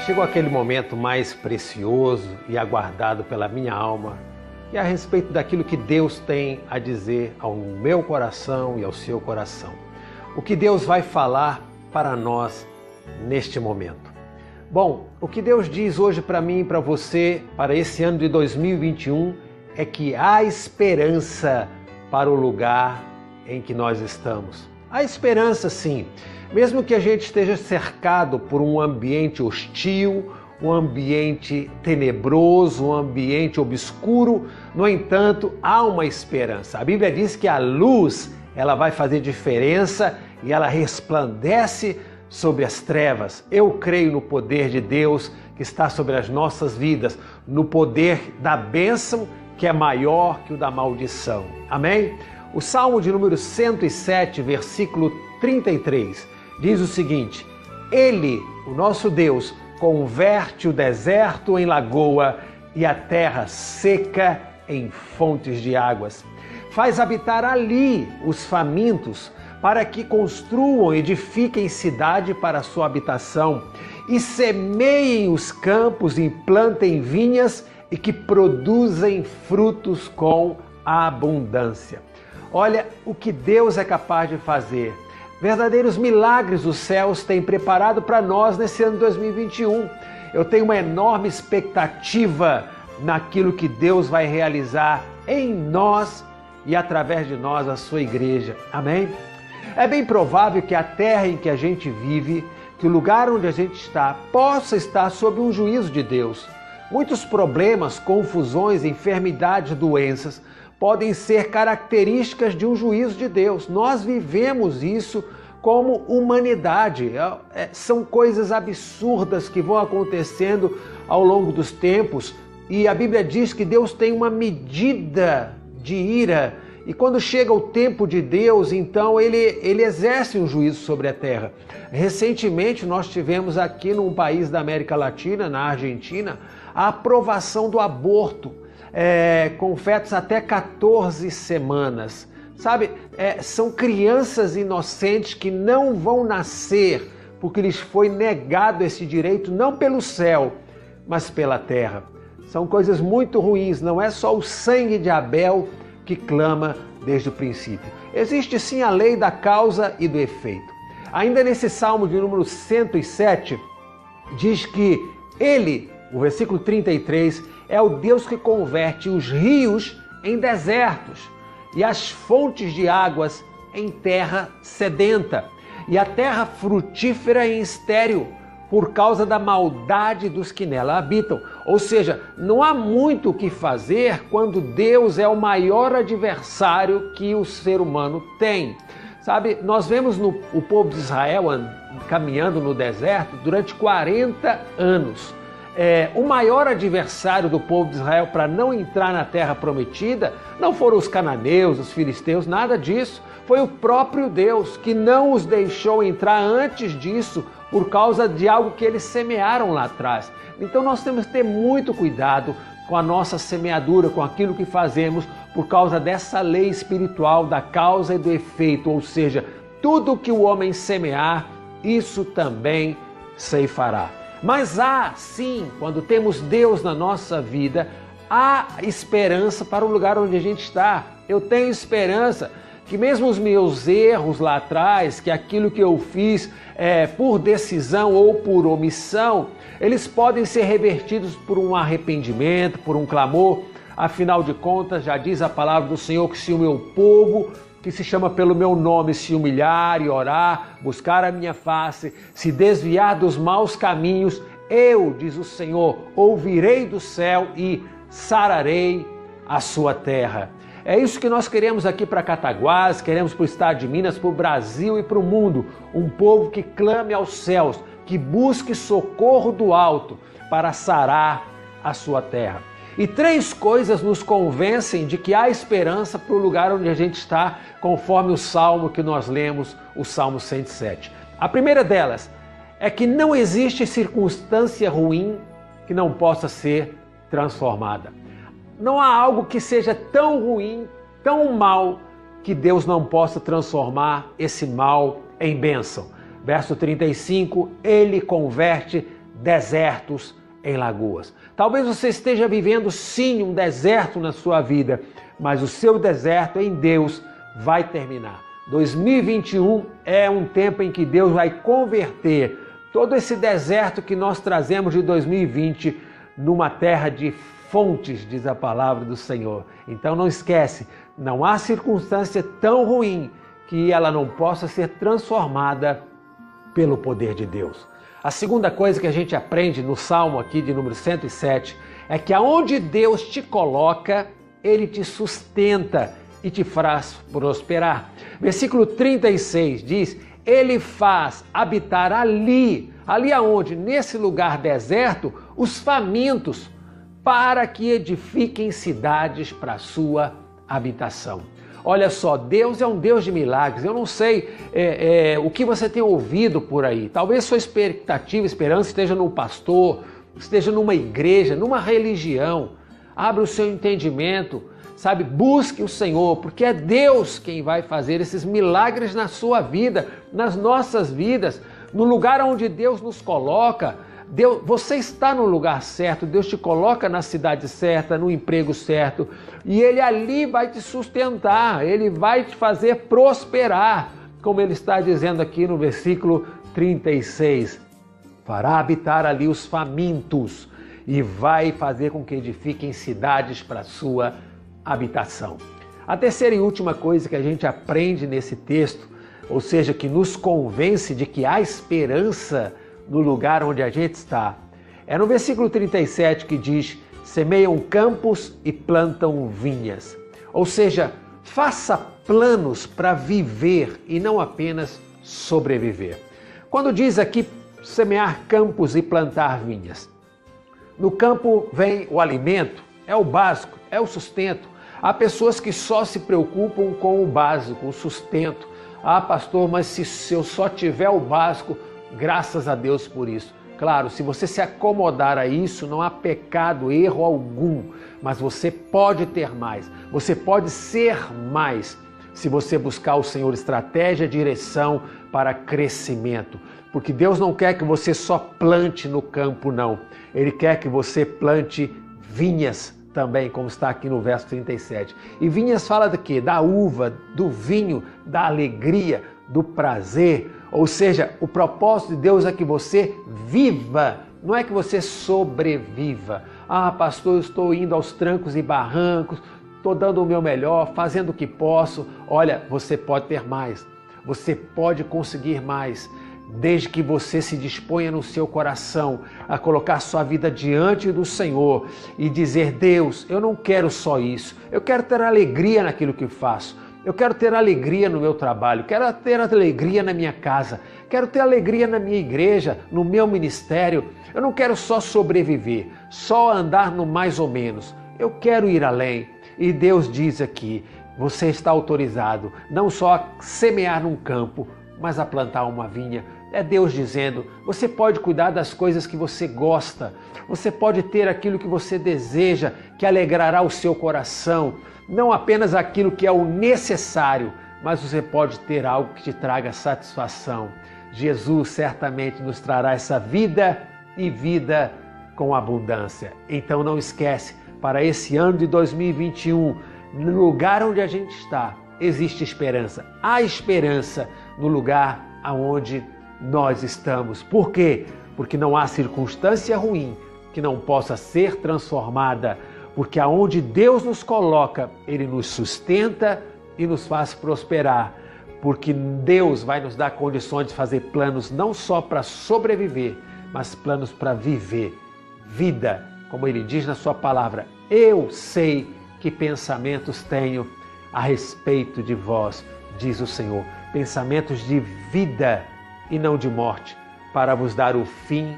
Chegou aquele momento mais precioso e aguardado pela minha alma, e a respeito daquilo que Deus tem a dizer ao meu coração e ao seu coração. O que Deus vai falar para nós neste momento. Bom, o que Deus diz hoje para mim e para você, para esse ano de 2021, é que há esperança para o lugar em que nós estamos. Há esperança, sim. Mesmo que a gente esteja cercado por um ambiente hostil, um ambiente tenebroso, um ambiente obscuro, no entanto, há uma esperança. A Bíblia diz que a luz, ela vai fazer diferença e ela resplandece sobre as trevas. Eu creio no poder de Deus que está sobre as nossas vidas, no poder da bênção que é maior que o da maldição. Amém? O Salmo de número 107, versículo 33, diz o seguinte: Ele, o nosso Deus, converte o deserto em lagoa e a terra seca em fontes de águas. Faz habitar ali os famintos, para que construam e edifiquem cidade para a sua habitação, e semeiem os campos e plantem vinhas, e que produzem frutos com abundância. Olha o que Deus é capaz de fazer. Verdadeiros milagres os céus têm preparado para nós nesse ano de 2021. Eu tenho uma enorme expectativa naquilo que Deus vai realizar em nós e através de nós, a sua igreja. Amém? É bem provável que a terra em que a gente vive, que o lugar onde a gente está, possa estar sob um juízo de Deus. Muitos problemas, confusões, enfermidades, doenças podem ser características de um juízo de Deus. Nós vivemos isso como humanidade. São coisas absurdas que vão acontecendo ao longo dos tempos, e a Bíblia diz que Deus tem uma medida de ira, e quando chega o tempo de Deus, então ele exerce um juízo sobre a terra. Recentemente nós tivemos aqui num país da América Latina, na Argentina, a aprovação do aborto, com fetos até 14 semanas. Sabe, são crianças inocentes que não vão nascer porque lhes foi negado esse direito, não pelo céu, mas pela terra. São coisas muito ruins, não é só o sangue de Abel que clama desde o princípio. Existe sim a lei da causa e do efeito. Ainda nesse Salmo de número 107, diz que Ele, o versículo 33, é o Deus que converte os rios em desertos e as fontes de águas em terra sedenta e a terra frutífera em estéril, por causa da maldade dos que nela habitam. Ou seja, não há muito o que fazer quando Deus é o maior adversário que o ser humano tem. Sabe, nós vemos o povo de Israel caminhando no deserto durante 40 anos. O maior adversário do povo de Israel para não entrar na terra prometida não foram os cananeus, os filisteus, nada disso. Foi o próprio Deus que não os deixou entrar antes disso por causa de algo que eles semearam lá atrás. Então nós temos que ter muito cuidado com a nossa semeadura, com aquilo que fazemos, por causa dessa lei espiritual da causa e do efeito, ou seja, tudo que o homem semear, isso também ceifará. Mas há, sim, quando temos Deus na nossa vida, há esperança para o lugar onde a gente está. Eu tenho esperança que mesmo os meus erros lá atrás, que aquilo que eu fiz por decisão ou por omissão, eles podem ser revertidos por um arrependimento, por um clamor. Afinal de contas, já diz a palavra do Senhor que se o meu povo, que se chama pelo meu nome, se humilhar e orar, buscar a minha face, se desviar dos maus caminhos, eu, diz o Senhor, ouvirei do céu e sararei a sua terra. É isso que nós queremos aqui para Cataguás, queremos para o estado de Minas, para o Brasil e para o mundo. Um povo que clame aos céus, que busque socorro do alto para sarar a sua terra. E 3 coisas nos convencem de que há esperança para o lugar onde a gente está, conforme o salmo que nós lemos, o Salmo 107. A primeira delas é que não existe circunstância ruim que não possa ser transformada. Não há algo que seja tão ruim, tão mal, que Deus não possa transformar esse mal em bênção. Verso 35, Ele converte desertos em lagoas. Talvez você esteja vivendo sim um deserto na sua vida, mas o seu deserto em Deus vai terminar. 2021 é um tempo em que Deus vai converter todo esse deserto que nós trazemos de 2020 numa terra de fontes, diz a palavra do Senhor. Então não esquece, não há circunstância tão ruim que ela não possa ser transformada pelo poder de Deus. A segunda coisa que a gente aprende no Salmo aqui de número 107 é que aonde Deus te coloca, Ele te sustenta e te faz prosperar. Versículo 36 diz, Ele faz habitar ali aonde? Nesse lugar deserto, os famintos, para que edifiquem cidades para a sua habitação. Olha só, Deus é um Deus de milagres. Eu não sei o que você tem ouvido por aí. Talvez sua expectativa, esperança esteja num pastor, esteja numa igreja, numa religião. Abra o seu entendimento, sabe? Busque o Senhor, porque é Deus quem vai fazer esses milagres na sua vida, nas nossas vidas, no lugar onde Deus nos coloca. Deus, você está no lugar certo, Deus te coloca na cidade certa, no emprego certo, e Ele ali vai te sustentar, Ele vai te fazer prosperar, como Ele está dizendo aqui no versículo 36. Fará habitar ali os famintos e vai fazer com que edifiquem cidades para a sua habitação. A terceira e última coisa que a gente aprende nesse texto, ou seja, que nos convence de que há esperança no lugar onde a gente está, é no versículo 37 que diz, semeiam campos e plantam vinhas. Ou seja, faça planos para viver e não apenas sobreviver. Quando diz aqui semear campos e plantar vinhas, no campo vem o alimento, é o básico, é o sustento. Há pessoas que só se preocupam com o básico, o sustento. Ah, pastor, mas se eu só tiver o básico, graças a Deus por isso. Claro, se você se acomodar a isso, não há pecado, erro algum, mas você pode ter mais, você pode ser mais, se você buscar o Senhor estratégia, direção para crescimento. Porque Deus não quer que você só plante no campo, não. Ele quer que você plante vinhas também, como está aqui no verso 37. E vinhas fala de quê? Da uva, do vinho, da alegria, do prazer. Ou seja, o propósito de Deus é que você viva, não é que você sobreviva. Ah, pastor, eu estou indo aos trancos e barrancos, estou dando o meu melhor, fazendo o que posso. Olha, você pode ter mais, você pode conseguir mais, desde que você se disponha no seu coração a colocar sua vida diante do Senhor e dizer, Deus, eu não quero só isso, eu quero ter alegria naquilo que faço. Eu quero ter alegria no meu trabalho, quero ter alegria na minha casa, quero ter alegria na minha igreja, no meu ministério. Eu não quero só sobreviver, só andar no mais ou menos. Eu quero ir além. E Deus diz aqui, você está autorizado não só a semear num campo, mas a plantar uma vinha. É Deus dizendo, você pode cuidar das coisas que você gosta, você pode ter aquilo que você deseja, que alegrará o seu coração. Não apenas aquilo que é o necessário, mas você pode ter algo que te traga satisfação. Jesus certamente nos trará essa vida e vida com abundância. Então não esquece, para esse ano de 2021, no lugar onde a gente está, existe esperança. Há esperança no lugar onde nós estamos. Por quê? Porque não há circunstância ruim que não possa ser transformada, porque aonde Deus nos coloca, Ele nos sustenta e nos faz prosperar, porque Deus vai nos dar condições de fazer planos não só para sobreviver, mas planos para viver vida, como Ele diz na sua palavra, eu sei que pensamentos tenho a respeito de vós, diz o Senhor, pensamentos de vida e não de morte, para vos dar o fim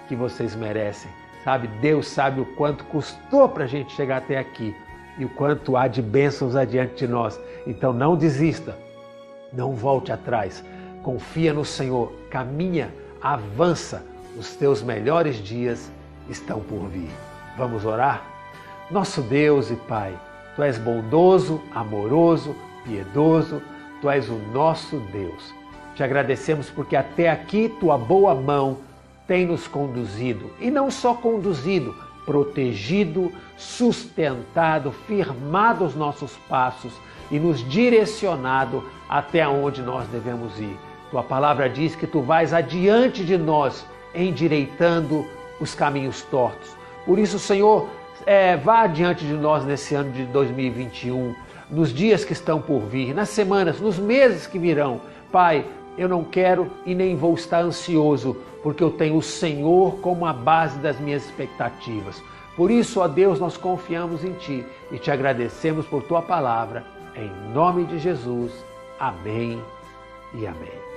que vocês merecem. Sabe, Deus sabe o quanto custou para a gente chegar até aqui e o quanto há de bênçãos adiante de nós. Então não desista, não volte atrás, confia no Senhor, caminha, avança, os teus melhores dias estão por vir. Vamos orar? Nosso Deus e Pai, Tu és bondoso, amoroso, piedoso, Tu és o nosso Deus. Te agradecemos porque até aqui Tua boa mão tem nos conduzido, e não só conduzido, protegido, sustentado, firmado os nossos passos e nos direcionado até onde nós devemos ir. Tua palavra diz que tu vais adiante de nós, endireitando os caminhos tortos. Por isso, Senhor, vá adiante de nós nesse ano de 2021, nos dias que estão por vir, nas semanas, nos meses que virão. Pai, eu não quero e nem vou estar ansioso, porque eu tenho o Senhor como a base das minhas expectativas. Por isso, ó Deus, nós confiamos em Ti e te agradecemos por Tua palavra. Em nome de Jesus. Amém e amém.